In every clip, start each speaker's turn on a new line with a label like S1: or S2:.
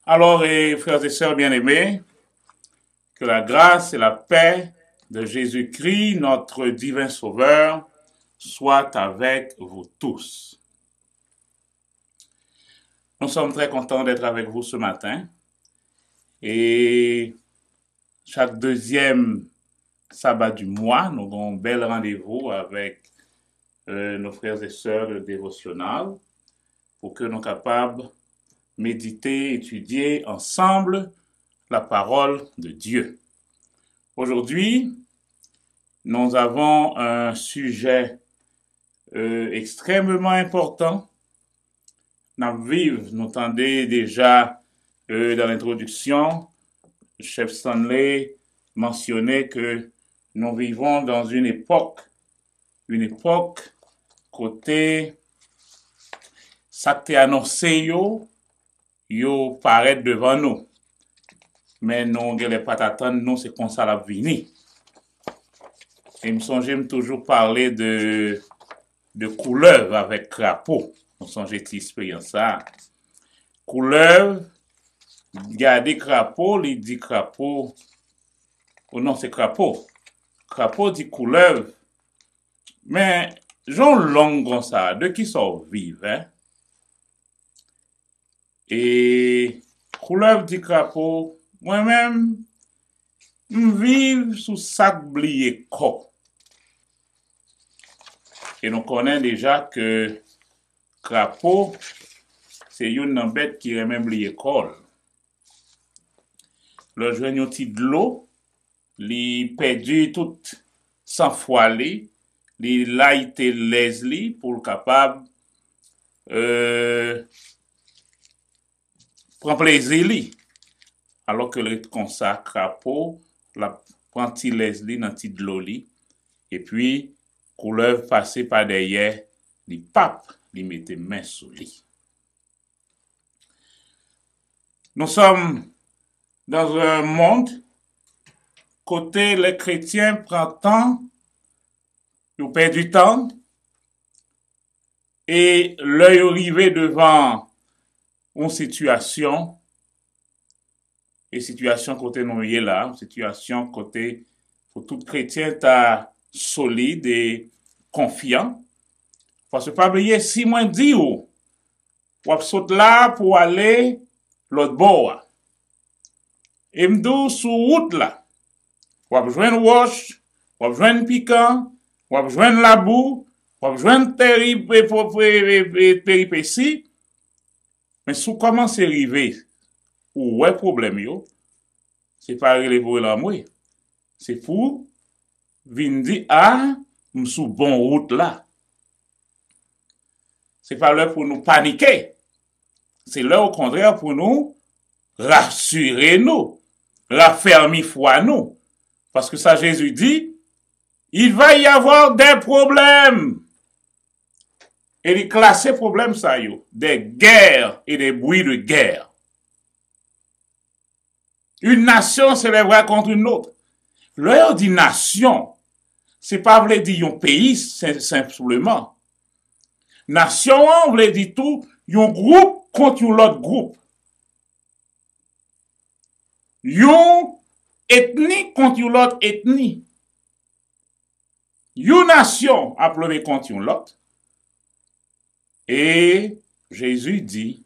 S1: Alors, frères et sœurs bien-aimés, que la grâce et la paix de Jésus-Christ, notre divin Sauveur, soient avec vous tous. Nous sommes très contents d'être avec vous ce matin. Et chaque deuxième sabbat du mois, nous avons un bel rendez-vous avec nos frères et sœurs de dévotionnal pour que nous soyons capables de méditer, étudier ensemble la parole de Dieu. Aujourd'hui, nous avons un sujet extrêmement important. Nous entendez déjà dans l'introduction, le chef Stanley mentionnait que nous vivons dans une époque côté ça t'est annoncé yo paraît devant nous. Mais nous n'allons pas attendre, nous c'est comme ça la venir. Et me songe toujours parler de couleuvre avec crapaud. On songe expérience ça. Couleuvre, regardez crapaud, il dit crapaud. Oh non, c'est crapaud. Crapaud dit couleuvre. Mais, j'en long comme ça, de qui sont vivent, hein? Et, couleuvre dit crapaud, moi-même, m'vive sous sac blié co. Et nous connaissons déjà que crapaud, c'est une bête qui remet blié col. Le joignot de l'eau, li perdu tout sans fois li laite les pour capable prendre plaisir li. Alors que le consacre crapaud, la prend les dans ti de l'eau li, et puis couleuvre passer par derrière, li pape, li mette main sous li. Nous sommes dans un monde côté les chrétiens prennent temps, ils perdent du temps, et l'œil arrivé devant une situation, et situation côté nous y est là, situation côté pour tout chrétien ta solide et confiant. Parce que pas oublier si moi dit ou saute là pour aller l'autre bord. Et m'dou sous route là. Ou joindre roche, ou joindre piquant, ou joindre la boue, ou joindre péripéties. Mais sous comment c'est arrivé, ou ouais problème yo, c'est pas relever l'amour. C'est pour venir dire, ah, m'sous bon route là. C'est pas l'heure pour nous paniquer. C'est l'heure au contraire pour nous rassurer nous, raffermir foi nous. Parce que ça Jésus dit, il va y avoir des problèmes. Et il classe ces problèmes ça yo, des guerres et des bruits de guerre. Une nation s'élèvera contre une autre. L'heure dit nation, c'est pas voulu dire un pays simplement. Nation, on voulait dire tout, un groupe contre l'autre groupe. Une ethnie contre l'autre ethnie. Une nation appelée contre l'autre. Et Jésus dit,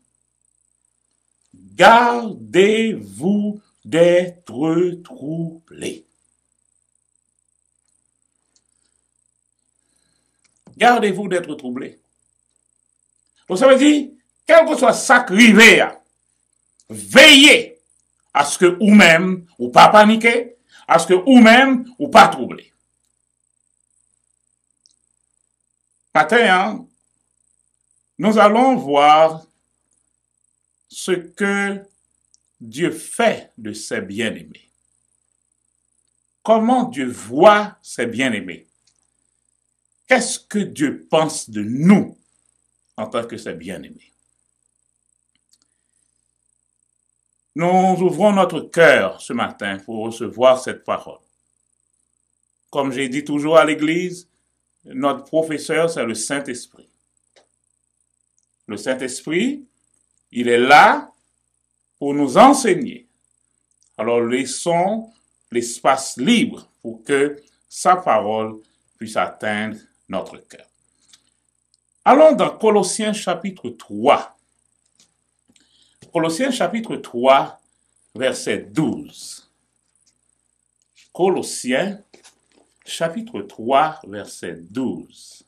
S1: gardez-vous d'être troublés. Gardez-vous d'être troublés. Donc ça veut dire, quel que soit ça qui arrive, veillez à ce que vous-même, ou pas paniquer, à ce que vous-même, ou pas troubler. Matin, nous allons voir ce que Dieu fait de ses bien-aimés. Comment Dieu voit ses bien-aimés. Qu'est-ce que Dieu pense de nous en tant que ses bien-aimés? Nous ouvrons notre cœur ce matin pour recevoir cette parole. Comme j'ai dit toujours à l'église, notre professeur, c'est le Saint-Esprit. Le Saint-Esprit, il est là pour nous enseigner. Alors laissons l'espace libre pour que sa parole puisse atteindre notre cœur. Allons dans Colossiens chapitre 3. Colossiens chapitre 3, verset 12. Colossiens chapitre 3, verset 12.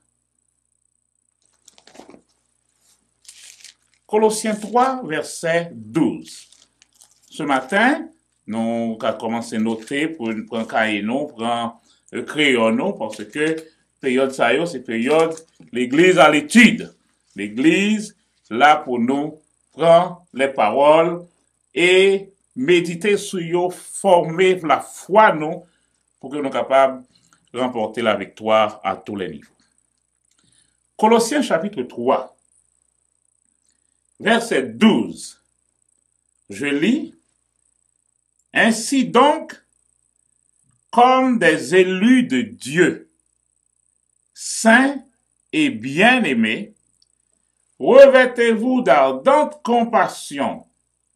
S1: Colossiens 3, verset 12. Ce matin, nous avons commencé à noter pour un cahier, pour un crayon, parce que période ça, c'est période l'église à l'étude. L'église, là pour nous, prend les paroles et méditer sur eux, former la foi, nous, pour que nous soyons capables de remporter la victoire à tous les niveaux. Colossiens chapitre 3, verset 12. Je lis. Ainsi donc, comme des élus de Dieu, saints et bien-aimés, revêtez-vous d'ardente compassion,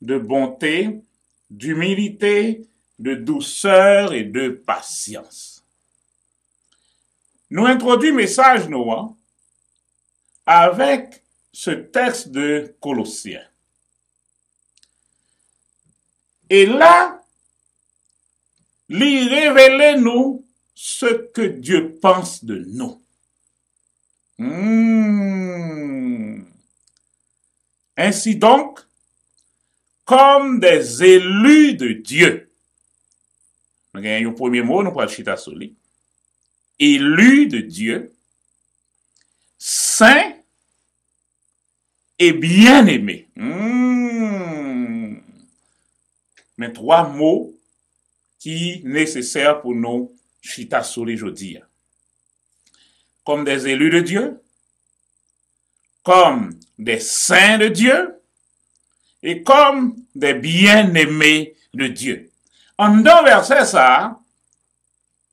S1: de bonté, d'humilité, de douceur et de patience. Nous introduisons le message Noah avec ce texte de Colossiens. Et là, lui révéler nous ce que Dieu pense de nous. Ainsi donc, comme des élus de Dieu. Nous avons un premier mot, nous pouvons chita soli. Élus de Dieu, saints et bien-aimés. Mais trois mots qui sont nécessaires pour nous chita soli aujourd'hui. Comme des élus de Dieu, comme des saints de Dieu et comme des bien-aimés de Dieu. En deux versets, ça,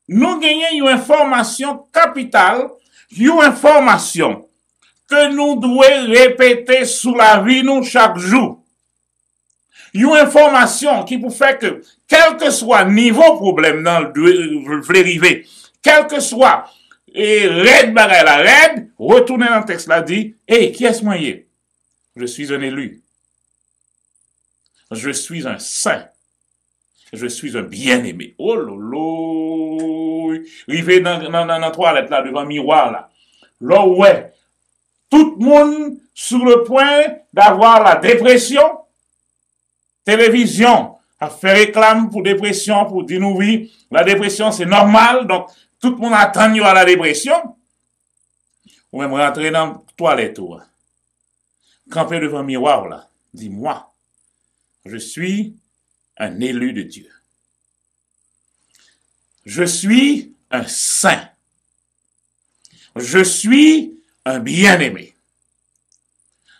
S1: nous gagnons une information capitale, une information que nous devons répéter sous la vie nous chaque jour. Une information qui peut faire que, quel que soit le niveau problème dans le arriver, quel que soit et raide bagaille la raide, retourner dans le texte là dit, hey, qui est-ce moi? Je suis un élu. Je suis un saint. Je suis un bien-aimé. Oh lolo. Rivé dans la toilette là, devant le miroir là. Là, ouais. Tout le monde sur le point d'avoir la dépression. Télévision a fait réclame pour dépression, pour dire nous oui, la dépression c'est normal, donc tout le monde attend à la dépression. Ou même rentrer dans la toilette, camper devant le miroir là, dis-moi, je suis un élu de Dieu. Je suis un saint. Je suis un bien-aimé.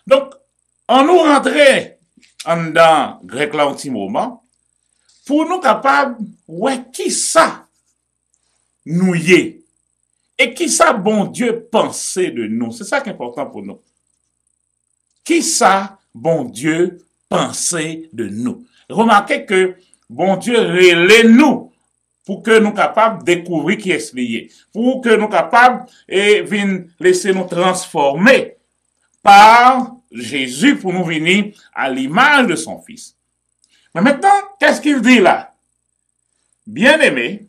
S1: Donc, on nous rentrait en dans grec là un petit moment, pour nous capables, ouais, qui ça nous y est? Et qui ça, bon Dieu, pensait de nous? C'est ça qui est important pour nous. Qui ça, bon Dieu, pensait de nous? Remarquez que bon Dieu relève nous pour que nous capables de découvrir qui est lié, pour que nous capables et laisser nous transformer par Jésus pour nous venir à l'image de son Fils. Mais maintenant, qu'est-ce qu'il dit là? Bien-aimés,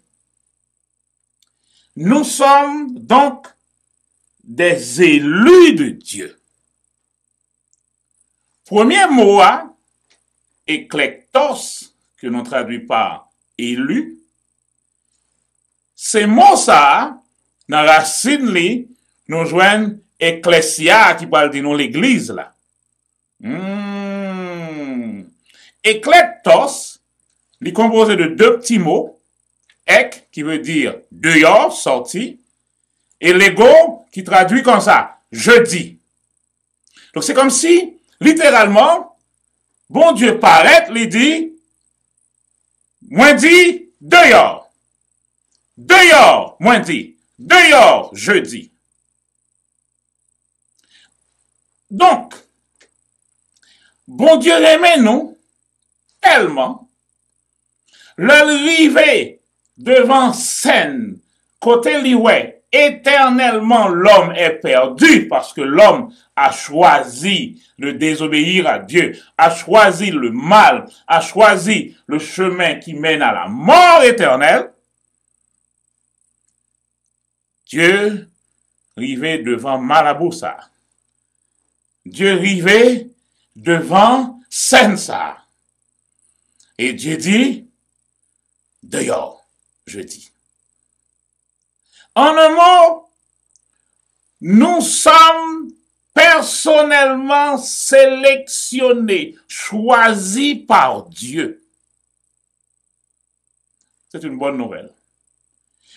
S1: nous sommes donc des élus de Dieu. Premier mot, éclectos, que l'on traduit par élu. Ces mots ça, dans la racine, nous joignent ecclésia qui parle de nous l'église là. Éclectos, il est composé de deux petits mots. Ek, qui veut dire dehors, sorti, et l'ego, qui traduit comme ça, je dis. Donc c'est comme si, littéralement, bon Dieu paraît, il dit, moi dit, dehors. Dehors, moi dit. Dehors, je dis. Donc, bon Dieu aimait nous, tellement, le rivé devant scène, côté lioué, éternellement l'homme est perdu parce que l'homme a choisi de désobéir à Dieu, a choisi le mal, a choisi le chemin qui mène à la mort éternelle. Dieu rivé devant Maraboussa. Dieu rivé devant Sensa. Et Dieu dit, dehors, je dis. En un mot, nous sommes personnellement sélectionnés, choisis par Dieu. C'est une bonne nouvelle.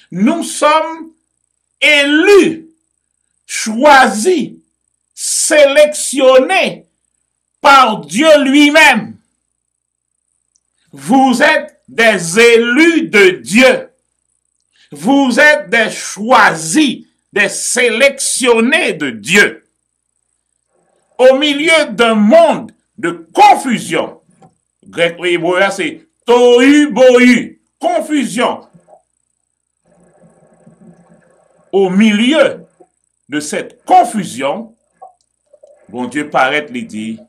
S1: Nous sommes élus, choisis, sélectionnés par Dieu lui-même. Vous êtes des élus de Dieu. Vous êtes des choisis, des sélectionnés de Dieu. Au milieu d'un monde de confusion, grec et hébreu, c'est tohu bohu, confusion. Au milieu de cette confusion, bon Dieu paraît lui dit,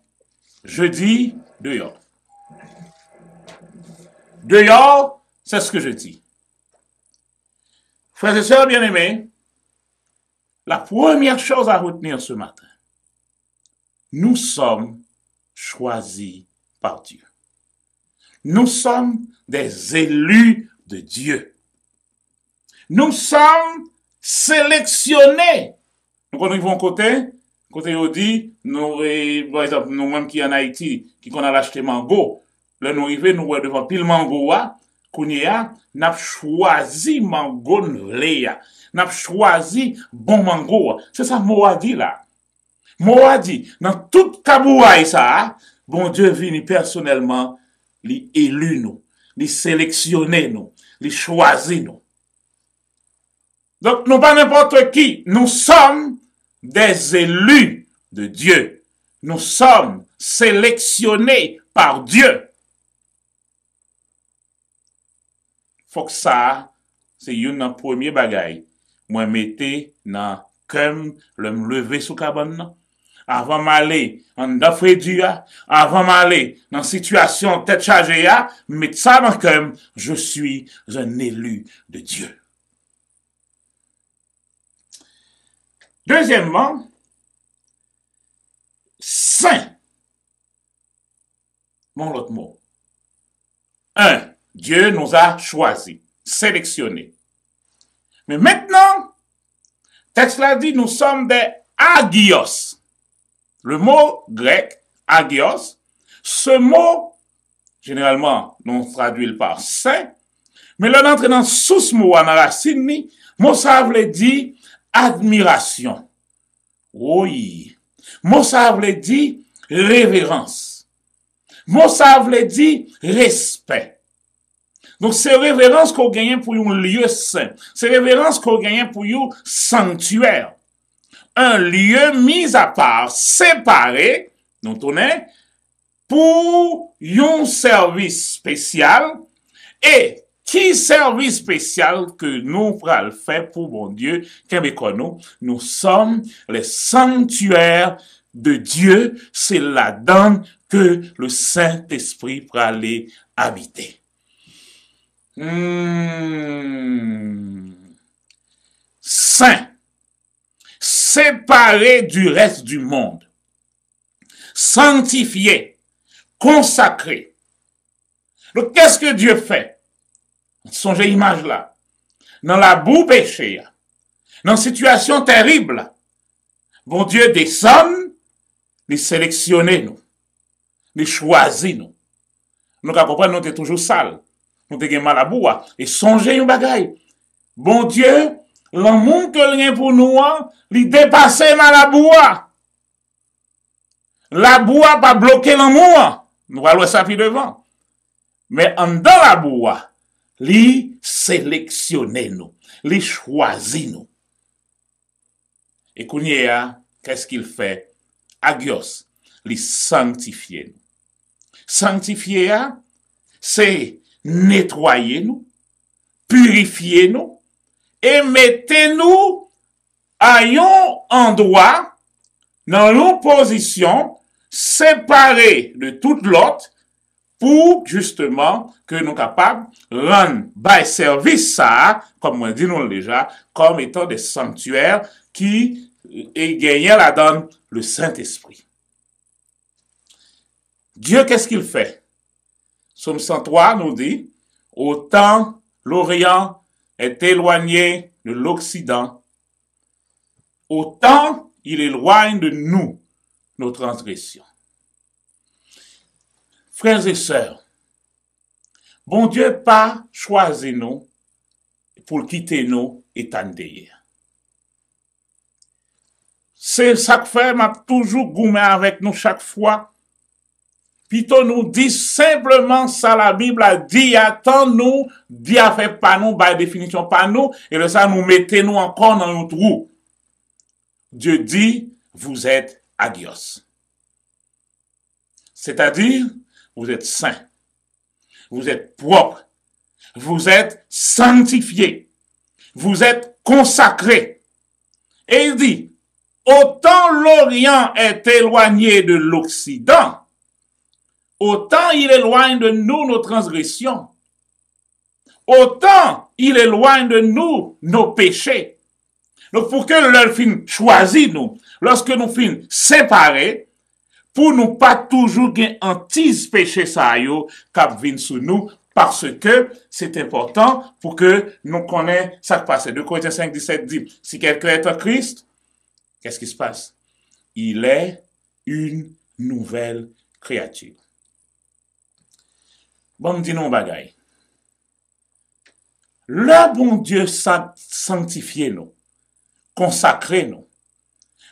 S1: je dis dehors. Dehors, c'est ce que je dis. Frères et sœurs bien-aimés, la première chose à retenir ce matin, nous sommes choisis par Dieu. Nous sommes des élus de Dieu. Nous sommes sélectionnés. Nous arrivons côté on dit, nous, par exemple, nous-mêmes qui en Haïti, qui qu'on a acheté mango, là nous arrivons, nous devant pile mango, qu'on y a, n'a choisi mango n'vle, n'a choisi bon mango. C'est ça Moa dit là. Moa dit, dans toute kabouaï ça, bon Dieu vient personnellement, li élu nous, li sélectionner nous, li choisi nous. Donc, nous pas n'importe qui, nous sommes des élus de Dieu. Nous sommes sélectionnés par Dieu. Faut que ça, c'est une premier bagaille. Moi, mettez dans comme le me lever sous cabane, avant m'aller en d'afrédu, avant m'aller dans situation tête chargée, mettez ça dans comme je suis un élu de Dieu. Deuxièmement, saint. Mon autre mot. Un, Dieu nous a choisis, sélectionnés. Mais maintenant, texte l'a dit, nous sommes des agios. Le mot grec, agios, ce mot, généralement, nous traduit par saint, mais là, d'entrer dans sous mot à la racine, mot ça veut dire admiration. Oui. Mot ça veut dire révérence. Mot ça veut dire respect. Donc, c'est révérence qu'on gagne pour un lieu saint. C'est révérence qu'on gagne pour un sanctuaire. Un lieu mis à part, séparé, nous tournons, pour un service spécial. Et qui service spécial que nous pral faire pour bon Dieu, nous sommes les sanctuaires de Dieu. C'est là-dedans que le Saint-Esprit pral aller habiter. Saint, séparé du reste du monde, sanctifié, consacré. Donc, qu'est-ce que Dieu fait? Songez image là. Dans la boue péché, dans une situation terrible, bon Dieu descend, les sélectionner nous, les choisir nous. Nous comprenons, nous sommes toujours sales. Nous sommes mal à boue. Et songez une bagaille. Bon Dieu, l'amour que l'on pour nous, il dépasse mal à boue. La boue pas bloqué l'amour. Nous allons ça puis devant. Mais en dans la boue, li sélectionner nous, li choisir nous. Et Kounia, qu'est-ce qu'il fait? Agios, li sanctifier nous. Sanctifier, c'est nettoyer nous, purifier nous, et mettez-nous à un endroit, dans une position séparée de toute l'autre, pour justement que nous capables de rendre by service ça, comme on dit nous déjà, comme étant des sanctuaires qui gagnent la donne le Saint-Esprit. Dieu, qu'est-ce qu'il fait? Psaume 103 nous dit, autant l'Orient est éloigné de l'Occident, autant il éloigne de nous nos transgressions. Frères et sœurs, bon Dieu pas choisi nous pour quitter nous et t'endeyer. C'est ça que fait, m'a toujours goumé avec nous chaque fois. Plutôt nous dit simplement ça, la Bible a dit, attends-nous, Dieu a fait pas nous, par définition pas nous, et le ça nous mettez nous encore dans notre trou. Dieu dit, vous êtes agios. C'est-à-dire, vous êtes saints, vous êtes propres, vous êtes sanctifiés, vous êtes consacrés. Et il dit, autant l'Orient est éloigné de l'Occident, autant il éloigne de nous nos transgressions, autant il éloigne de nous nos péchés. Donc pour que l'heure fin choisit nous, lorsque nous fin séparés, pour nous pas toujours gagner anti péché ça yo cap vinn sous nous, parce que c'est important pour que nous connaissions ça qui passe. 2 Corinthiens 5, 17 dit, si quelqu'un est en Christ, qu'est-ce qui se passe? Il est une nouvelle créature. Bon, me dit non bagaille. Le bon Dieu sanctifie nous, consacré nous,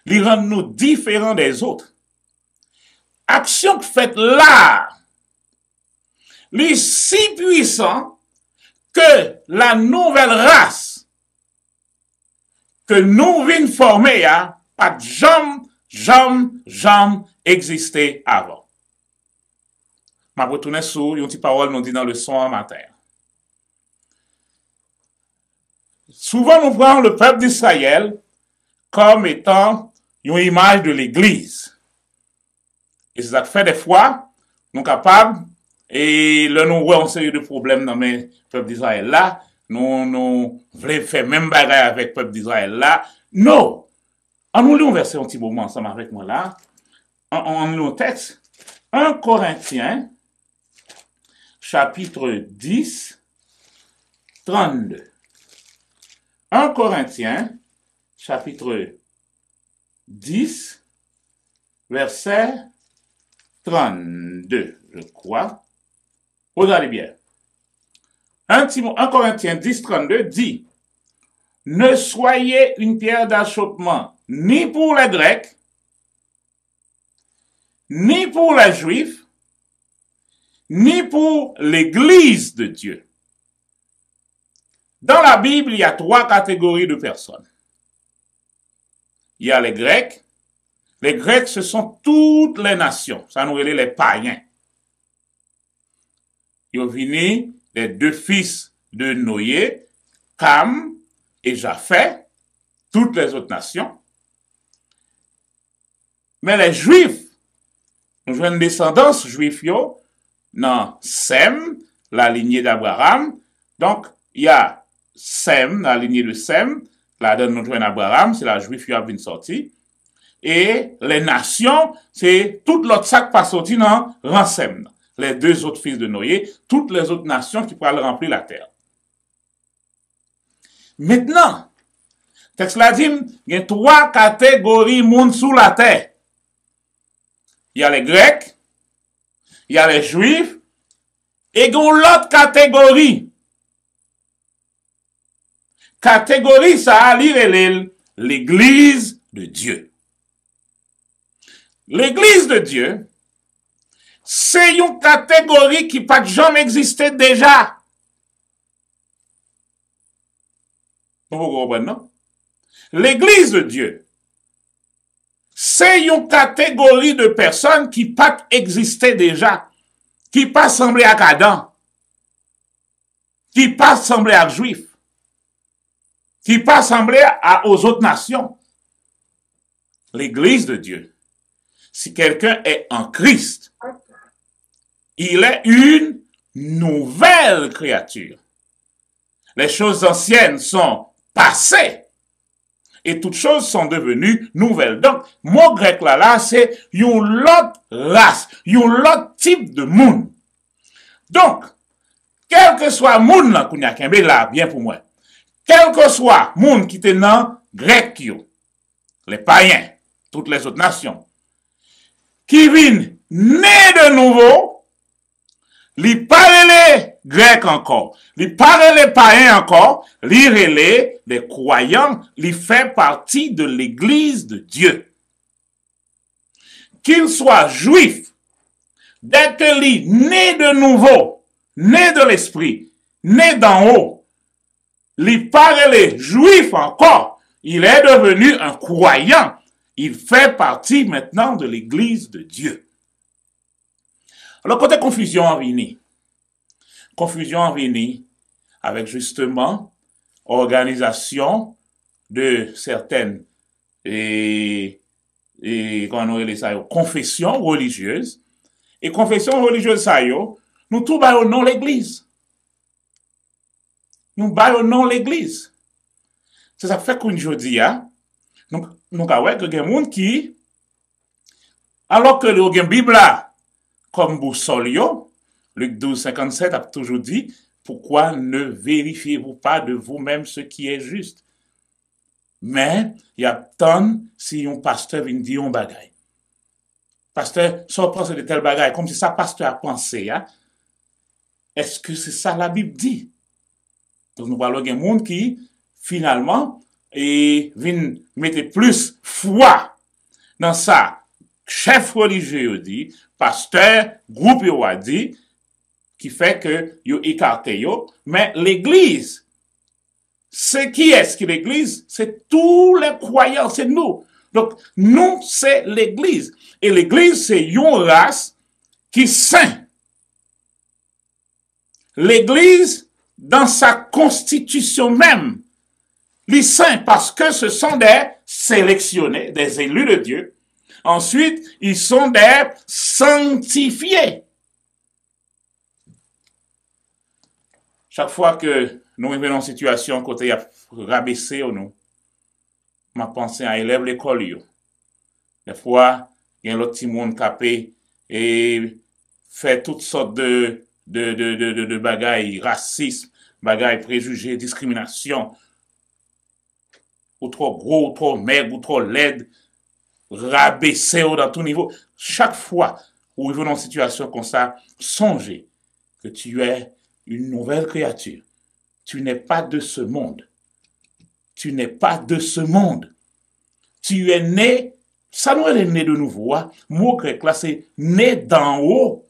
S1: il rend nous différents des autres. Action faite là, est si puissant que la nouvelle race que nous venons former a pas jamais existé avant. Je vais retourner sur une petite parole nous dit dans le son en matin. Souvent nous prenons le peuple d'Israël comme étant une image de l'Église. Et c'est ça que fait des fois, nous sommes capables, et là nous voyons une série de problèmes dans le peuple d'Israël là, nous voulons faire même bagarre avec le peuple d'Israël là. Non! On nous lit un verset un petit moment ensemble avec moi là. On lit un texte. 1 Corinthiens, chapitre 10, 32. 1 Corinthiens, chapitre 10, verset 32, je crois. Regardez bien. 1 Corinthiens 10, 32 dit, ne soyez une pierre d'achoppement ni pour les Grecs, ni pour les Juifs, ni pour l'Église de Dieu. Dans la Bible, il y a 3 catégories de personnes. Il y a les Grecs. Les Grecs, ce sont toutes les nations. Ça nous relève les païens. Ils ont venu les 2 fils de Noé, Cam et Japheth, toutes les autres nations. Mais les Juifs, nous avons une descendance juive, dans Sem, la lignée d'Abraham. Donc, il y a Sem, la lignée de Sem, là donne nous Abraham, c'est la juif qui a venu sortir. Et les nations, c'est toute l'autre sac pas sorti dans Sem. Les 2 autres fils de Noé, toutes les autres nations qui pourraient remplir la terre. Maintenant, texte là dit, il y a 3 catégories de monde sous la terre. Il y a les Grecs, il y a les Juifs, et il y a l'autre catégorie. Catégorie, ça a l'Église de Dieu. L'Église de Dieu, c'est une catégorie qui n'a jamais existé déjà. Vous comprenez, non? L'Église de Dieu, c'est une catégorie de personnes qui n'a pas existé déjà, qui n'a pas semblé à Adam. qui pas semblé à juifs, qui pas semblé aux autres nations. L'Église de Dieu, si quelqu'un est en Christ, il est une nouvelle créature. Les choses anciennes sont passées et toutes choses sont devenues nouvelles. Donc, mot grec là, c'est une autre race, un autre type de monde. Donc, quel que soit monde là, qu'on y a là, bien pour moi, quel que soit monde qui était dans grec, les païens, toutes les autres nations, qui viennent nés de nouveau, li parle les grecs encore, li parle les païens encore, li relè les croyants, li fait partie de l'église de Dieu. Qu'ils soient juifs, dès que li né de nouveau, né de l'esprit, né d'en haut, li parle les juifs encore, il est devenu un croyant. Il fait partie maintenant de l'église de Dieu. Alors, côté confusion en vini. Confusion en vini avec justement organisation de certaines confessions religieuses. Et confessions religieuses, ça yo, nous tout baillons non l'église. Nous baillons non l'église. C'est ça fait qu'une jodi a, nous avons que des gens qui, alors que le Bible là, comme boussole, Luc 12, 57 a toujours dit, pourquoi ne vérifiez-vous pas de vous-même ce qui est juste? Mais, il y a tant si un pasteur vient dire un bagay. Pasteur, sans penser de tel bagay, comme si ça pasteur a pensé, hein? Est-ce que c'est ça la Bible dit? Donc, nous parlons d'un monde qui, finalement, et vient mettre plus foi dans ça. Chef religieux dit, pasteur, groupe yo a dit, qui fait que yo écarté yo, mais l'église, c'est qui est-ce que l'église? C'est tous les croyants, c'est nous. Donc, nous, c'est l'église. Et l'église, c'est une race qui saint. L'église, dans sa constitution même, les saints, parce que ce sont des sélectionnés, des élus de Dieu. Ensuite, ils sont des sanctifiés. Chaque fois que nous revenons en situation côté à rabaisser ou nous, ma pensée à élève l'école. Des fois, il y a l'autre petit monde capé et fait toutes sortes de bagailles, racisme, bagailles, préjugés, discrimination, ou trop gros, ou trop maigre, ou trop laide, rabaisser dans tout niveau. Chaque fois où vous venez dans une situation comme ça, songez que tu es une nouvelle créature. Tu n'es pas de ce monde. Tu n'es pas de ce monde. Tu es né, ça nous est né de nouveau. Hein? Mot grec là, c'est né d'en haut.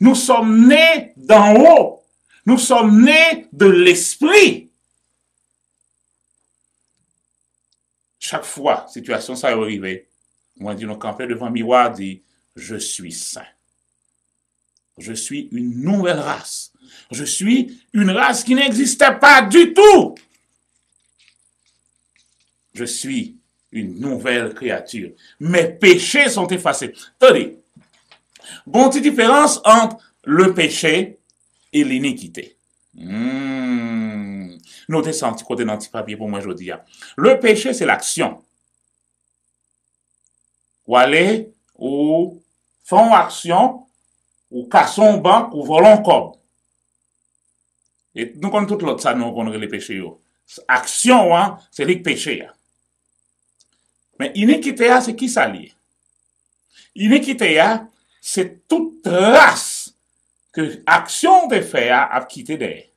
S1: Nous sommes nés d'en haut. Nous sommes nés de l'esprit. Chaque fois, situation ça arrive, moi dis nous camper devant le miroir, dit je suis saint. Je suis une nouvelle race. Je suis une race qui n'existait pas du tout. Je suis une nouvelle créature. Mes péchés sont effacés. Attendez, bon, petite différence entre le péché et l'iniquité. Notez ça un petit côté dans le petit papier pour moi aujourd'hui. Le péché, c'est l'action. Ou aller, ou font action, ou cassons banque, ou volons comme. Et nous, comme tout l'autre, ça, nous connaissons les péchés. Action, hein, c'est le péché. Mais iniquité, c'est qui ça lié? Iniquité, c'est toute race que action de faire a quitté derrière.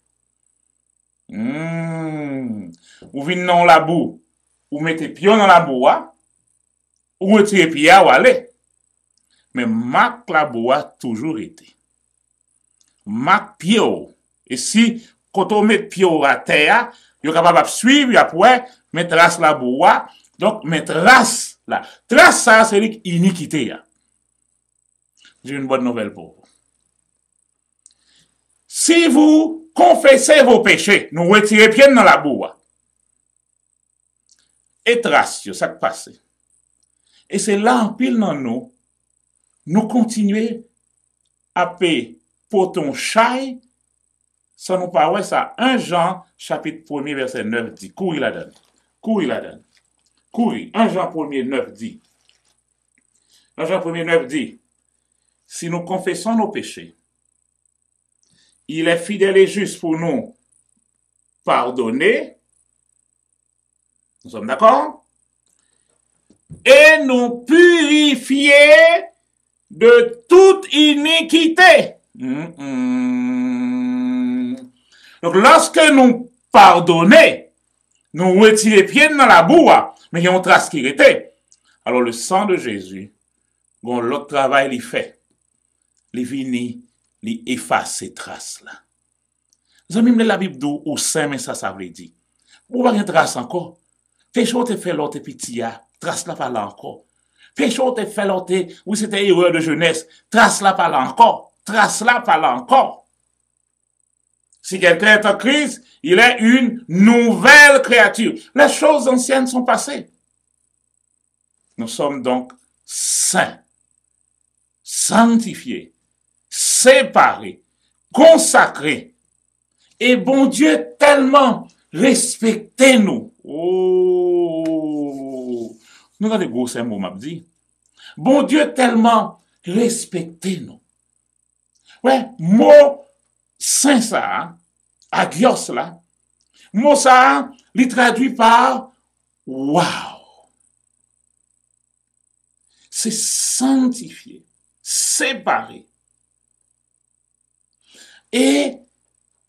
S1: Ou venez dans la boue, ou mettez pion dans la boue, ou retirez pied ou aller. Mais marque la boue a toujours été. Marque pied. Et si, quand on met pied à terre, vous êtes capable de suivre, et après, mettre trace la boue, donc mettre trace là. Trace ça, c'est l'iniquité. J'ai une bonne nouvelle pour vous. si vous confessez vos péchés, nous retirez pied dans la boue. Et trace, ça qui passe. Et c'est là, en pile dans nous continuer à payer pour ton chai, ça nous paraît ça. 1 Jean, chapitre 1er, verset 9 dit, courir la donne. Courir la donne. Courir. 1 Jean 1er, 9 dit. 1 Jean 1er, 9 dit, si nous confessons nos péchés, il est fidèle et juste pour nous pardonner. Nous sommes d'accord? Et nous purifier de toute iniquité. Donc, lorsque nous pardonnons, nous retirons pied dans la boue, mais il y a une trace qui était. Alors, le sang de Jésus, l'autre travail, il fait. Il vient, il efface ces traces-là. Vous avez même la Bible d'où, au sein, mais ça veut dire. Vous n'avez pas de trace encore. Péché, te fait l'autre petit, trace là pas là encore. Péché, te fait l'autre, oui, c'était erreur de jeunesse, trace là pas là encore. Trace là pas là encore. Si quelqu'un est en crise, il est une nouvelle créature. Les choses anciennes sont passées. Nous sommes donc saints, sanctifiés, séparés, consacrés. Et bon Dieu tellement respecté nous. Oh! Nous avons des gros mots, m'a dit. Bon Dieu tellement respecté nous. Ouais, mot saint ça, agios là. Mot ça, il traduit par wow. C'est sanctifié, séparé. Et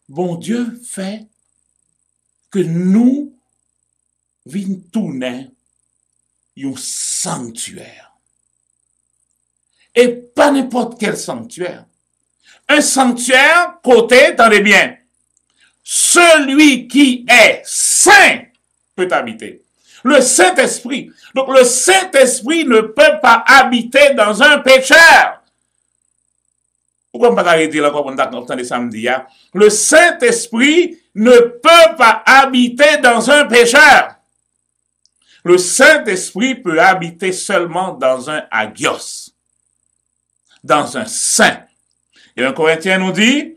S1: bon Dieu fait que nous vîmes tourner un sanctuaire. Et pas n'importe quel sanctuaire. Un sanctuaire côté, attendez bien, celui qui est saint peut habiter. Le Saint-Esprit. Donc le Saint-Esprit ne peut pas habiter dans un pécheur. Pourquoi on ne peut pas dire là comme on entend samedi? Le Saint-Esprit ne peut pas habiter dans un pécheur. Le Saint-Esprit peut habiter seulement dans un agios, dans un saint. Et un Corinthien nous dit,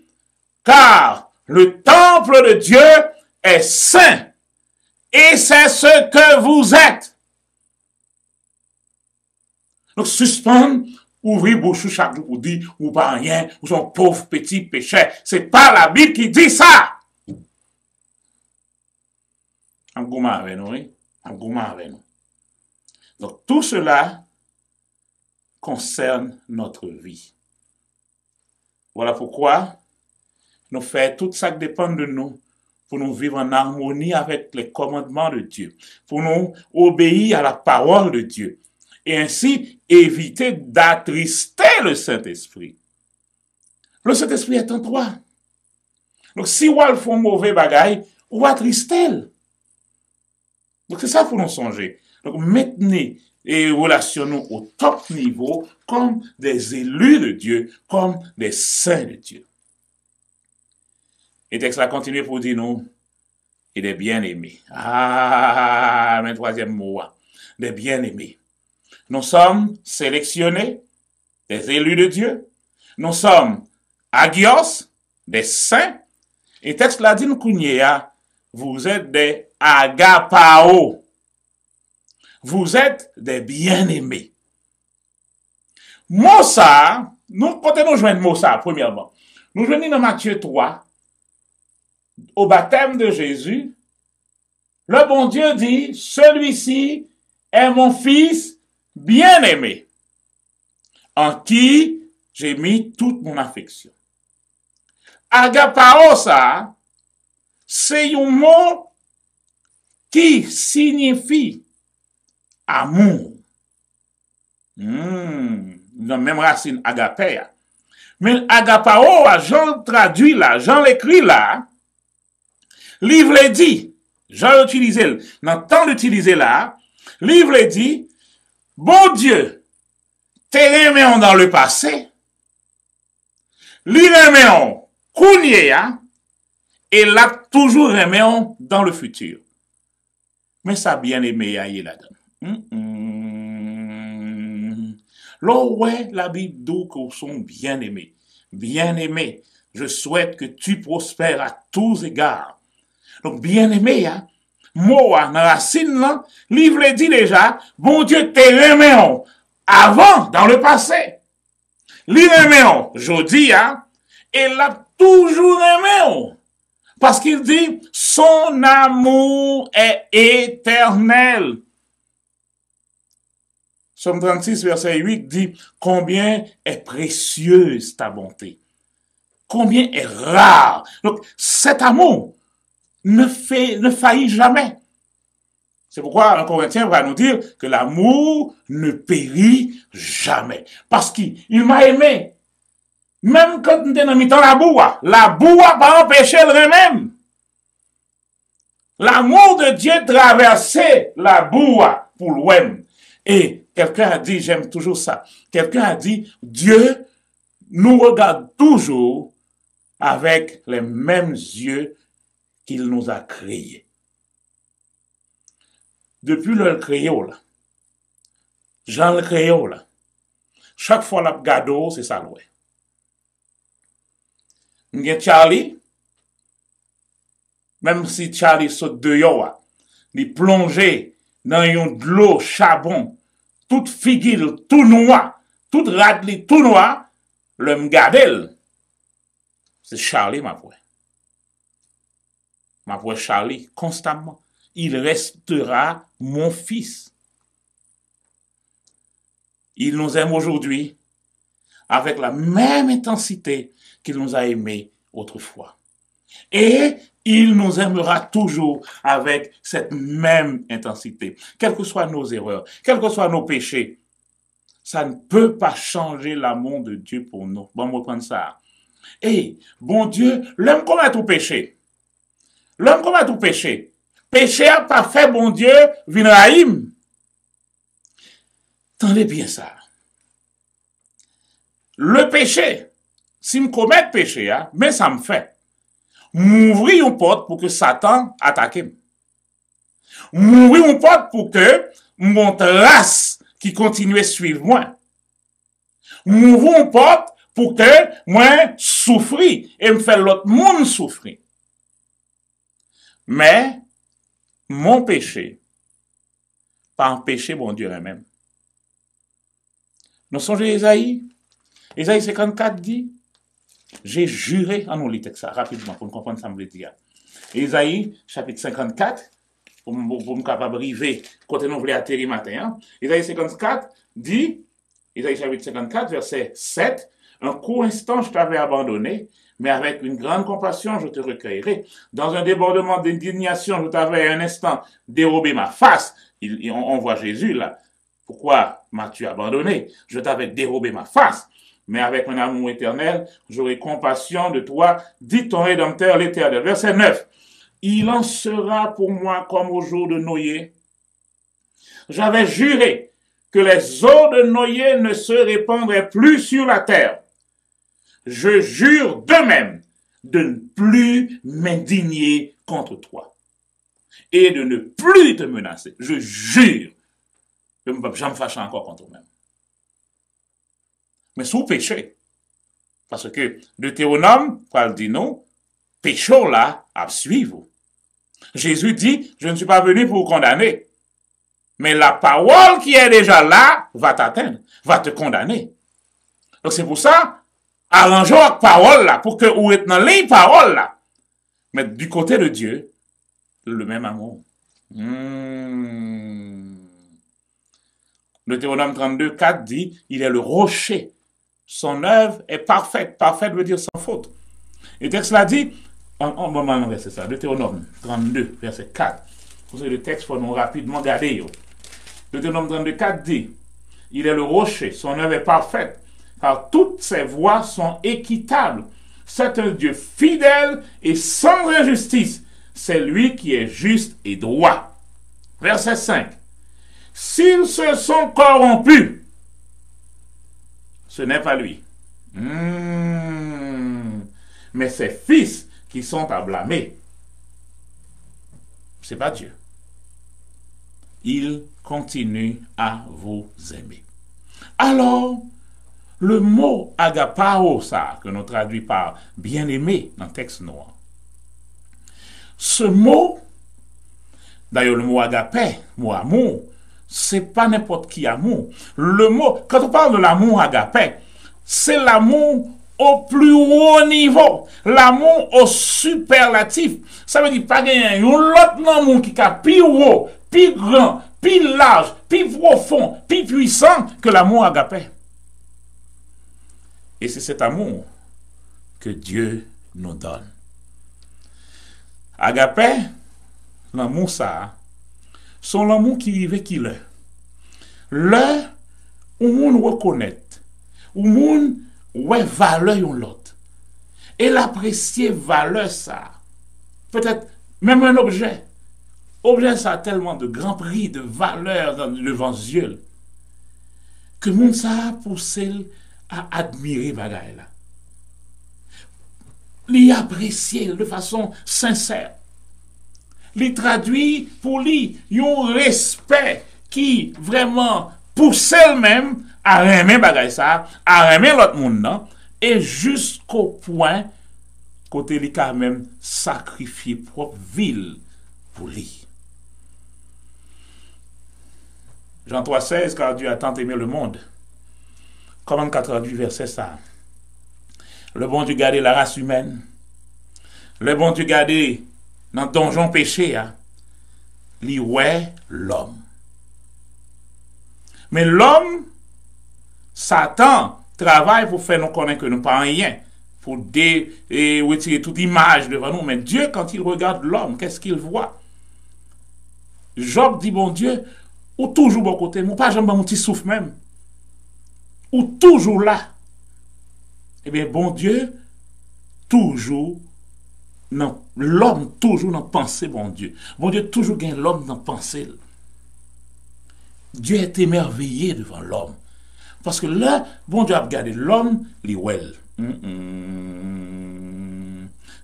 S1: car le temple de Dieu est saint, et c'est ce que vous êtes. Donc, suspendre, ouvrir bouche chaque jour pour dire, ou pas rien, ou son pauvre petit péché. C'est pas la Bible qui dit ça. En gourmand avec nous, oui. En gourmand avec nous. Donc, tout cela concerne notre vie. Voilà pourquoi nous faisons tout ça qui dépend de nous pour nous vivre en harmonie avec les commandements de Dieu, pour nous obéir à la parole de Dieu et ainsi éviter d'attrister le Saint-Esprit. Le Saint-Esprit est en toi. Donc si vous faites mauvais bagaille, vous attristez. Donc c'est ça pour nous songer. Donc maintenez et relationnons au top niveau comme des élus de Dieu, comme des saints de Dieu. Et texte là continue pour dire nous, et des bien-aimés. Ah, mais troisième mot, des bien-aimés. Nous sommes sélectionnés, des élus de Dieu. Nous sommes agios, des saints. Et texte là dit nous vous êtes des agapao. Vous êtes des bien-aimés. Mossa, nous, quand nous joignons Mossa, premièrement, nous joignons dans Matthieu 3, au baptême de Jésus, le bon Dieu dit, celui-ci est mon fils bien-aimé, en qui j'ai mis toute mon affection. Agapao, ça, c'est un mot qui signifie amour. La même racine agapea. Mais agapao, Jean traduit là, Jean l'écrit là, livre le dit, Jean l'utilisé, dans le temps d'utiliser là, livre le dit, bon Dieu, t'es reméon dans le passé, li reméon kounye ya, et l'a toujours aimé dans le futur. Mais ça bien aimé ya y là-dedans. Là, ouais, la Bible dit qu'ils sont bien aimés. Bien aimés. Je souhaite que tu prospères à tous égards. Donc, bien aimé, hein, moi, dans la racine, là, livre dit déjà, bon Dieu t'es aimé avant, dans le passé. L'il aimé, je dis, hein, et l'a toujours aimé. Parce qu'il dit, son amour est éternel. Somme 36, verset 8 dit, combien est précieuse ta bonté. Combien est rare. Donc, cet amour ne faillit jamais. C'est pourquoi un Corinthien va nous dire que l'amour ne périt jamais. Parce qu'il m'a aimé. Même quand on était dans la boue n'a pas empêché le même. L'amour de Dieu traversait la boue pour l'ouem. Et quelqu'un a dit, j'aime toujours ça, quelqu'un a dit, Dieu nous regarde toujours avec les mêmes yeux qu'il nous a créés. Depuis le créole, Jean le créole, chaque fois la gado, c'est ça l'oué. M'gen Charlie, même si Charlie saute de yoa, il plongé dans yon de l'eau, charbon, toute figure, tout noir, toute radli, tout noir, le m'gadel. C'est Charlie, ma voix. Ma voix Charlie, constamment. Il restera mon fils. Il nous aime aujourd'hui avec la même intensité qu'il nous a aimés autrefois. Et il nous aimera toujours avec cette même intensité. Quelles que soient nos erreurs, quels que soient nos péchés, ça ne peut pas changer l'amour de Dieu pour nous. Bon, on va prendre ça. Et, bon Dieu, l'homme commet tout péché. L'homme commet tout péché. Péché a pas fait, bon Dieu, vinraïm. Tendez bien ça. Le péché, si me commet péché, mais ça me fait. M'ouvrir une porte pour que Satan attaque. M'ouvrir une porte pour que mon race qui continue à suivre moi. M'ouvrir une porte pour que moi souffrir et me faire l'autre monde souffrir. Mais, mon péché, pas empêcher mon Dieu lui-même. Nous songez Esaïe 54 dit, j'ai juré, nous lisons ça rapidement pour comprendre ça me dire. Esaïe chapitre 54, pour me capable arriver quand nous voulons atterrir matin. Esaïe 54 dit, Esaïe chapitre 54 verset 7, un court instant je t'avais abandonné, mais avec une grande compassion je te recueillerai. Dans un débordement d'indignation je t'avais un instant dérobé ma face. On voit Jésus là. Pourquoi m'as-tu abandonné? Je t'avais dérobé ma face. Mais avec un amour éternel, j'aurai compassion de toi, dit ton Rédempteur l'Éternel. Verset 9. Il en sera pour moi comme au jour de Noé. J'avais juré que les eaux de Noé ne se répandraient plus sur la terre. Je jure de même de ne plus m'indigner contre toi et de ne plus te menacer. Je jure. Je ne peux jamais me fâcher encore contre toi-même. Mais sous péché. Parce que Deutéronome, parle dit non, péché là, à suivre. Jésus dit, je ne suis pas venu pour condamner. Mais la parole qui est déjà là va t'atteindre, va te condamner. Donc c'est pour ça, arrangeons la parole là, pour que vous êtes dans les paroles là. Mais du côté de Dieu, le même amour. Deutéronome 32, 4 dit, il est le rocher. Son œuvre est parfaite. Parfaite veut dire sans faute. Et le texte l'a dit, c'est ça, Deutéronome 32, verset 4. Vous savez, le texte, il faut nous rapidement garder. Deutéronome 32, 4 dit, il est le rocher, son œuvre est parfaite, car toutes ses voies sont équitables. C'est un Dieu fidèle et sans injustice. C'est lui qui est juste et droit. Verset 5. S'ils se sont corrompus, ce n'est pas lui. Mais mais ses fils qui sont à blâmer. C'est pas Dieu. Il continue à vous aimer. Alors, le mot agapao, ça, que nous traduit par bien-aimé dans le texte noir. Ce mot, d'ailleurs le mot agapé, mot amour, c'est pas n'importe qui amour. Le mot, quand on parle de l'amour agapé, c'est l'amour au plus haut niveau, l'amour au superlatif. Ça veut dire pas gagner un autre amour qui est plus haut, plus grand, plus large, plus profond, plus puissant que l'amour agapé. Et c'est cet amour que Dieu nous donne. Agapé, l'amour ça, c'est l'amour qui arrive qui l'est. Là où on reconnaît, où on ouais valeur yon l'autre. Et l'apprécier valeur ça. Peut-être même un objet. Objet ça a tellement de grand prix, de valeur devant Dieu. Que moun ça a poussé à admirer bagaille là. L'y apprécier de façon sincère. L'y traduit pour lui un respect qui vraiment pousse elle-même à aimer bagaille ça, à aimer l'autre monde non, et jusqu'au point côté li quand même sacrifier propre ville pour lui. Jean 3,16, car Dieu a tant aimé le monde. Comment 88 verset ça? Le bon Dieu gardait la race humaine. Le bon Dieu gardait dans le donjon péché, hein, li ouais l'homme. Mais l'homme, Satan, travaille pour faire nous connaître que nous pas rien, pour retirer toute image devant nous. Mais Dieu, quand il regarde l'homme, qu'est-ce qu'il voit? Job dit, bon Dieu, ou toujours bon côté, ou pas jamais mon petit souffle même, ou toujours là. Eh bien, bon Dieu, toujours, non, l'homme toujours dans pensée, bon Dieu. Bon Dieu toujours gagne l'homme dans pensée. Dieu est émerveillé devant l'homme. Parce que là, bon Dieu a regardé l'homme, l'Iwell.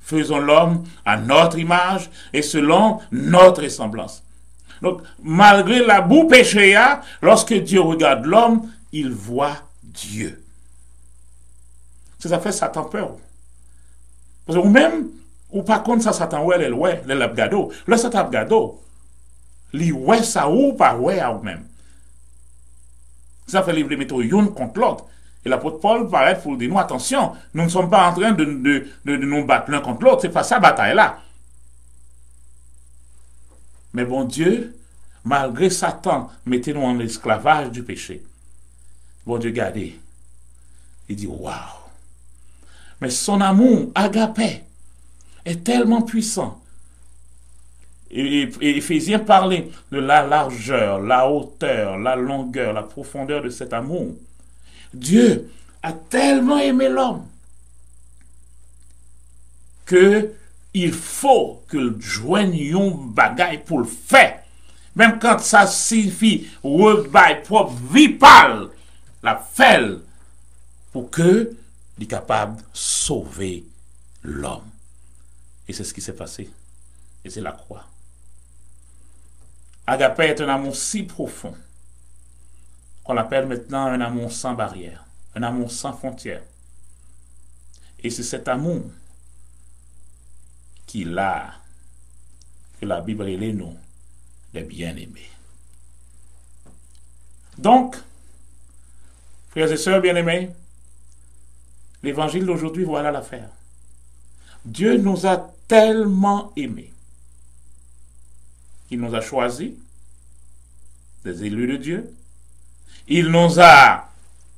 S1: Faisons l'homme à notre image et selon notre ressemblance. Donc, malgré la boue péché, lorsque Dieu regarde l'homme, il voit Dieu. Ça fait Satan peur. Parce que même, ou pas contre ça, Satan, ouais, l'abgado. Le Satan abgado, li ouais ça ou pas ouais à vous-même. Ça fait livrer mettre une contre l'autre. Et l'apôtre Paul paraît pour dire nous, attention, nous ne sommes pas en train de nous battre l'un contre l'autre. C'est pas ça bataille-là. Mais bon Dieu, malgré Satan, mettez-nous en esclavage du péché. Bon Dieu, regardez. Il dit, waouh. Mais son amour, agapé, est tellement puissant. Et Éphésiens parlait de la largeur, la hauteur, la longueur, la profondeur de cet amour. Dieu a tellement aimé l'homme que il faut que le joigne un bagaille pour le faire. Même quand ça signifie rebaille propre vie pâle, la fait pour que il est capable de sauver l'homme. Et c'est ce qui s'est passé. Et c'est la croix. Agapé est un amour si profond qu'on l'appelle maintenant un amour sans barrière, un amour sans frontières. Et c'est cet amour qu'il a, que la Bible est nous, les bien-aimés. Donc, frères et sœurs bien-aimés, l'évangile d'aujourd'hui, voilà l'affaire. Dieu nous a tellement aimés qu'il nous a choisis, des élus de Dieu. Il nous a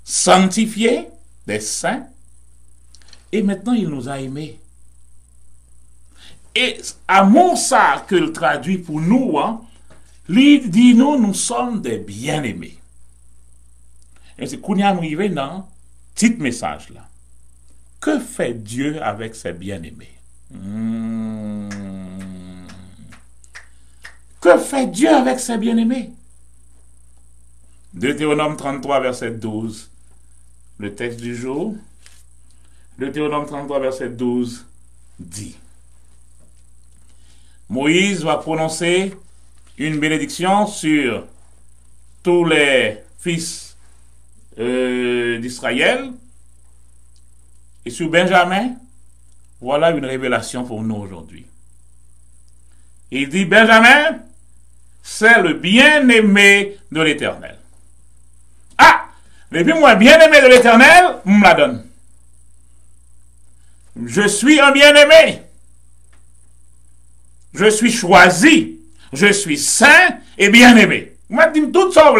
S1: sanctifiés, des saints. Et maintenant, il nous a aimés. Et amour ça que le traduit pour nous, hein, il dit nous sommes des bien-aimés. Et c'est qu'on y arrive dans petit message là. Que fait Dieu avec ses bien-aimés? Que fait Dieu avec ses bien-aimés? Deutéronome 33, verset 12. Le texte du jour. Deutéronome 33, verset 12 dit. Moïse va prononcer une bénédiction sur tous les fils d'Israël. Et sur Benjamin, voilà une révélation pour nous aujourd'hui. Il dit, Benjamin, c'est le bien-aimé de l'Éternel. Ah! Depuis moi, bien-aimé de l'Éternel, on me la donne. Je suis un bien-aimé. Je suis choisi. Je suis saint et bien-aimé. Vous m'avez dit tout ça,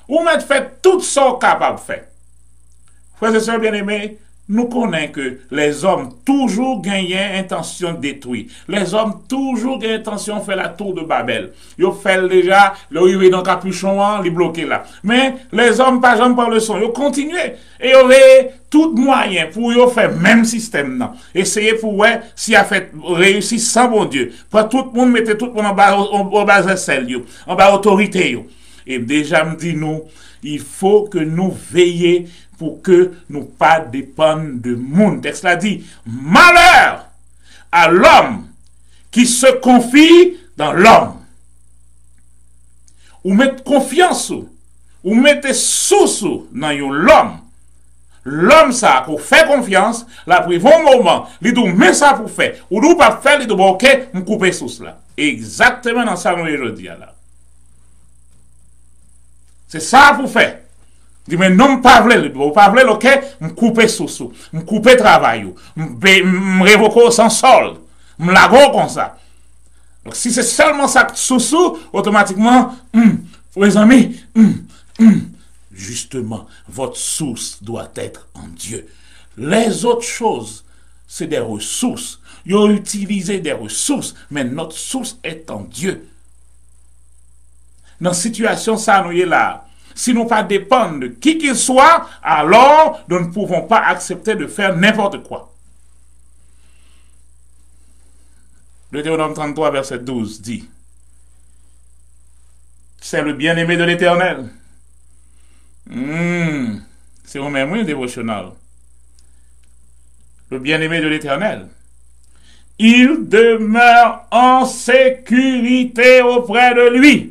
S1: vous m'avez fait tout ça capable de faire. Frères et sœurs bien-aimés, nous connaissons que les hommes toujours gagnent intention de détruire. Les hommes toujours gagnent intention de faire la tour de Babel. Ils fait déjà, ils arrivent dans le capuchon, ils bloquent là. Mais les hommes, par exemple, par le son, ils continuent. Et ils ont tout moyen pour faire même système. Non. Essayer pour voir si a fait réussir sans bon Dieu. Pour tout le monde, mettez tout le monde en bas de celle, en bas autorité. Et déjà, me dit nous, il faut que nous veillions pour que nous pas dépendons de monde. Texte l'a dit, malheur à l'homme qui se confie dans l'homme. Ou mettez confiance ou mettez sous dans l'homme. L'homme ça, pour faire confiance, la pris un moment, il dit, mais ça pour faire. Ou nous pas faire, il dit, bon, ok, me couper sous cela. Exactement dans ça, nous, aujourd'hui, là. C'est ça pour faire. Dit, mais non, pas vle, ok, me couper sous, me couper travail, me révoquer sans solde, me lago comme ça. Donc, si c'est seulement ça sous, automatiquement, les amis, justement, votre source doit être en Dieu. Les autres choses, c'est des ressources. Ils ont utilisé des ressources, mais notre source est en Dieu. Dans la situation, ça, nous est là. Si nous pas dépendons de qui qu'il soit, alors nous ne pouvons pas accepter de faire n'importe quoi. Deutéronome 33, verset 12 dit, c'est le bien-aimé de l'Éternel. C'est au même oui, dévotionnel. Le bien-aimé de l'Éternel. Il demeure en sécurité auprès de lui.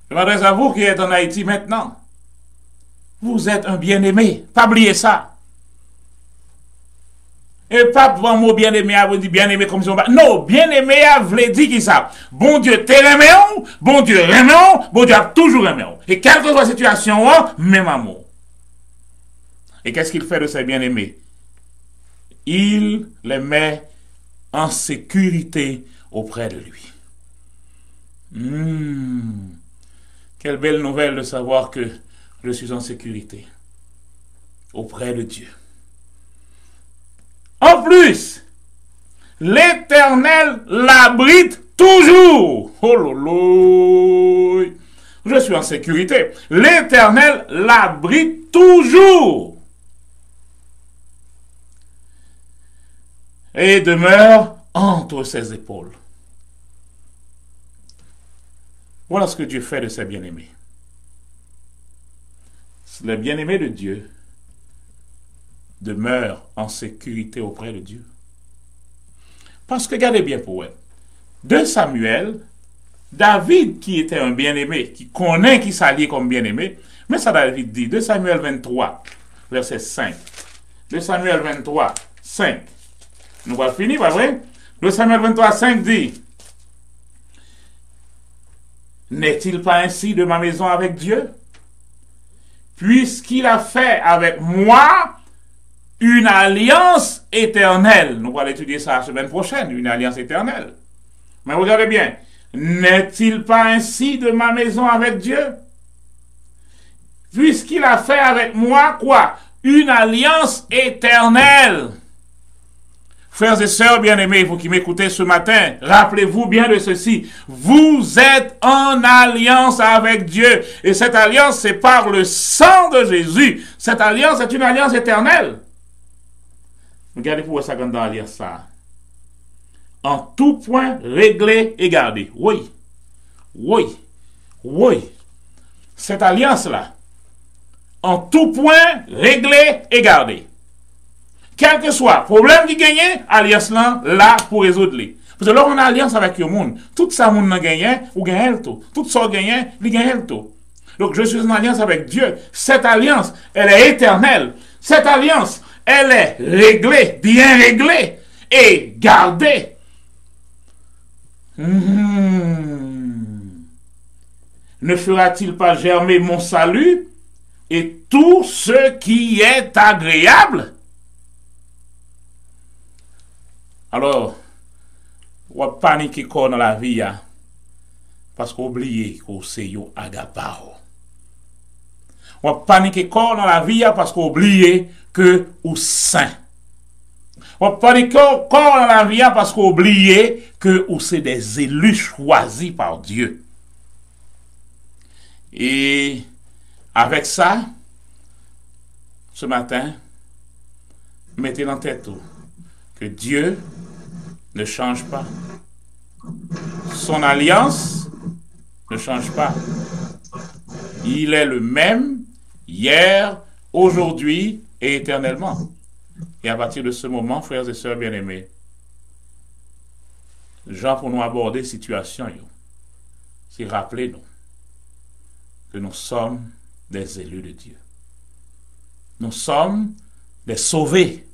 S1: Je m'adresse à vous qui êtes en Haïti maintenant. Vous êtes un bien-aimé. Pas oublier ça. Et pas pour un mot bien-aimé, à vous dire bien-aimé comme si on va. Non, bien-aimé, à vous dire qui ça. Bon Dieu t'es aimé, bon Dieu aimé, bon Dieu a toujours aimé. Et quelle que soit la situation, même amour. Et qu'est-ce qu'il fait de ces bien-aimés? Il les met en sécurité auprès de lui. Quelle belle nouvelle de savoir que je suis en sécurité auprès de Dieu. En plus, l'Éternel l'abrite toujours. Oh lolo, je suis en sécurité. L'Éternel l'abrite toujours. Et demeure entre ses épaules. Voilà ce que Dieu fait de ses bien-aimés. Les bien-aimés de Dieu demeurent en sécurité auprès de Dieu. Parce que, regardez bien pour eux, 2 Samuel, David qui était un bien-aimé, qui connaît qui s'allie comme bien-aimé, mais ça David dit, 2 Samuel 23, verset 5. 2 Samuel 23, 5. Nous allons finir, pas vrai? 2 Samuel 23, 5 dit, n'est-il pas ainsi de ma maison avec Dieu? Puisqu'il a fait avec moi une alliance éternelle. Nous allons étudier ça la semaine prochaine, une alliance éternelle. Mais regardez bien, n'est-il pas ainsi de ma maison avec Dieu? Puisqu'il a fait avec moi quoi? Une alliance éternelle. Frères et sœurs bien-aimés, vous qui m'écoutez ce matin, rappelez-vous bien de ceci. Vous êtes en alliance avec Dieu. Et cette alliance, c'est par le sang de Jésus. Cette alliance est une alliance éternelle. Regardez pour ça quand on lire ça. En tout point réglé et gardé. Oui. Oui. Oui. Cette alliance-là, en tout point réglé et gardé. Quel que soit le problème qui gagne, alliance là pour résoudre les. Parce que là, on a alliance avec le monde. Tout ça, monde gagne, ou gagne le tout. Tout ça gagne, il gagne le tout. Donc, je suis en alliance avec Dieu. Cette alliance, elle est éternelle. Cette alliance, elle est réglée, bien réglée et gardée. Ne fera-t-il pas germer mon salut et tout ce qui est agréable? Alors, on va paniquer dans la vie parce qu'on oublie qu'on c'est yo agapao. On va paniquer dans la vie parce qu'on oublie que ou saint. On va paniquer dans la vie parce qu'on oublie que ou c'est des élus choisis par Dieu. Et avec ça, ce matin, mettez en tête que Dieu ne change pas. Son alliance ne change pas. Il est le même hier, aujourd'hui et éternellement. Et à partir de ce moment, frères et sœurs bien-aimés, Jean, pour nous aborder situation, c'est rappeler-nous que nous sommes des élus de Dieu. Nous sommes des sauvés.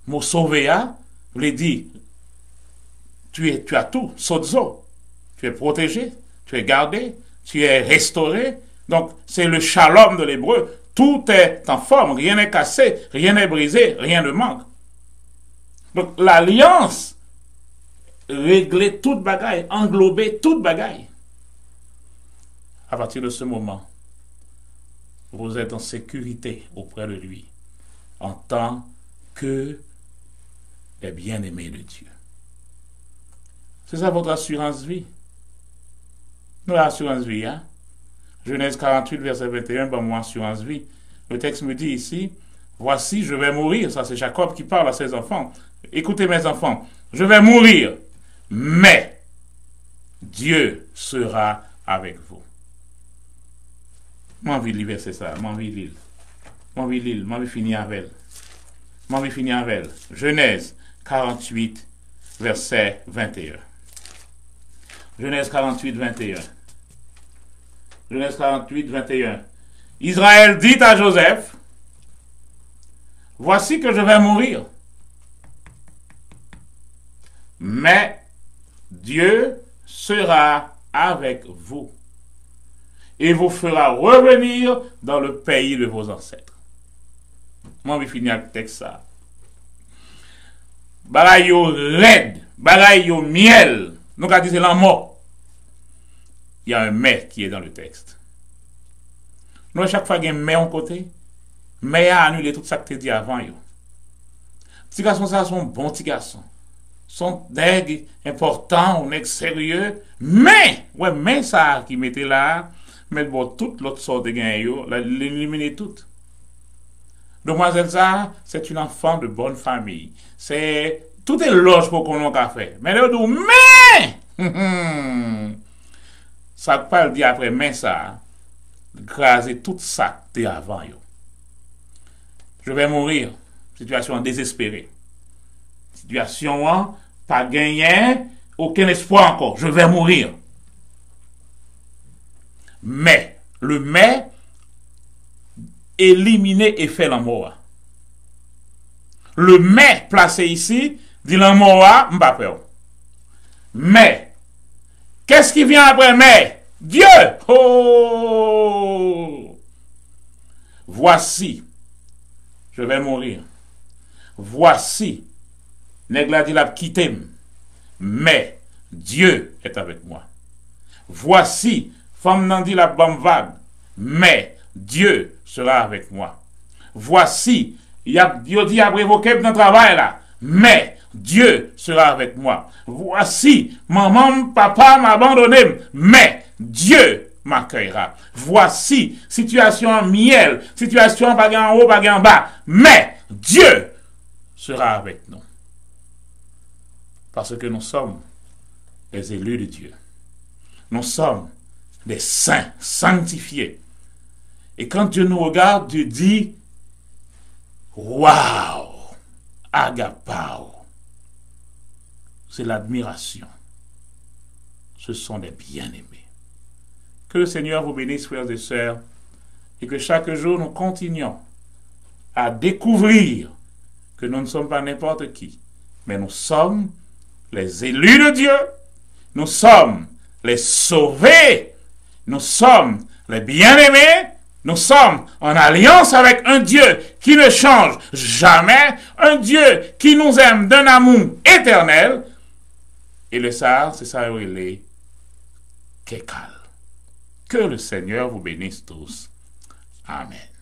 S1: Mon sauvé, vous l'avez dit, tu as tout, sozo. Tu es protégé, tu es gardé, tu es restauré. Donc, c'est le shalom de l'hébreu. Tout est en forme, rien n'est cassé, rien n'est brisé, rien ne manque. Donc, l'alliance réglait toute bagaille, englobait toute bagaille. À partir de ce moment, vous êtes en sécurité auprès de lui, en tant que les bien-aimés de Dieu. C'est ça votre assurance vie. Nous, l'assurance vie, hein? Genèse 48, verset 21, ben moi, assurance vie. Le texte me dit ici, voici, je vais mourir. Ça, c'est Jacob qui parle à ses enfants. Écoutez, mes enfants, je vais mourir, mais Dieu sera avec vous. Moi, envie de lire verset ça. Moi, envie de lire. Moi, envie de lire. Moi, envie de finir avec elle. Moi, envie de finir avec elle. Genèse 48, verset 21. Genèse 48, 21. Genèse 48, 21. Israël dit à Joseph, voici que je vais mourir. Mais Dieu sera avec vous et vous fera revenir dans le pays de vos ancêtres. Moi, je vais finir avec le texte ça. Bagay yo red, bagay yo miel. Nous avons dit c'est la mort. Il y a un mais qui est dans le texte. Nous, à chaque fois qu'il y a un mais en côté, mais a annulé tout ça que tu dit avant. Petit garçon, ça, sont bons petits garçons. Sont nègres importants, nègres sérieux. Mais, ouais, mais ça qui mettait là, mais bon, toute l'autre sorte de gagne, l'éliminer toute. Demoiselle ça, c'est une enfant de bonne famille. C'est tout est loge pour qu'on ait fait. Mais le dit mais ça pas dit après mais ça, graser tout ça t'es avant yo. Je vais mourir. Situation désespérée. Situation pas gagné, aucun espoir encore. Je vais mourir. Mais le mais éliminer et faire la mort. Le mais placé ici, dit la mort, m'pas peur. Mais, qu'est-ce qui vient après mais? Dieu! Oh! Voici, je vais mourir. Voici, nègre dit la quitté, mais Dieu est avec moi. Voici, femme nan dit la bonne vague, mais Dieu sera avec moi. Voici, Dieu dit à révoquer dans le travail là, mais Dieu sera avec moi. Voici, maman, papa m'a abandonné, mais Dieu m'accueillera. Voici, situation en miel, situation pas en haut, pas en bas, mais Dieu sera avec nous. Parce que nous sommes les élus de Dieu. Nous sommes des saints, sanctifiés. Et quand Dieu nous regarde, Dieu dit, waouh, agapao. C'est l'admiration. Ce sont des bien-aimés. Que le Seigneur vous bénisse, frères et sœurs, et que chaque jour nous continuions à découvrir que nous ne sommes pas n'importe qui, mais nous sommes les élus de Dieu, nous sommes les sauvés, nous sommes les bien-aimés, nous sommes en alliance avec un Dieu qui ne change jamais, un Dieu qui nous aime d'un amour éternel. Et le ça, c'est ça, il est Kekal. Que le Seigneur vous bénisse tous. Amen.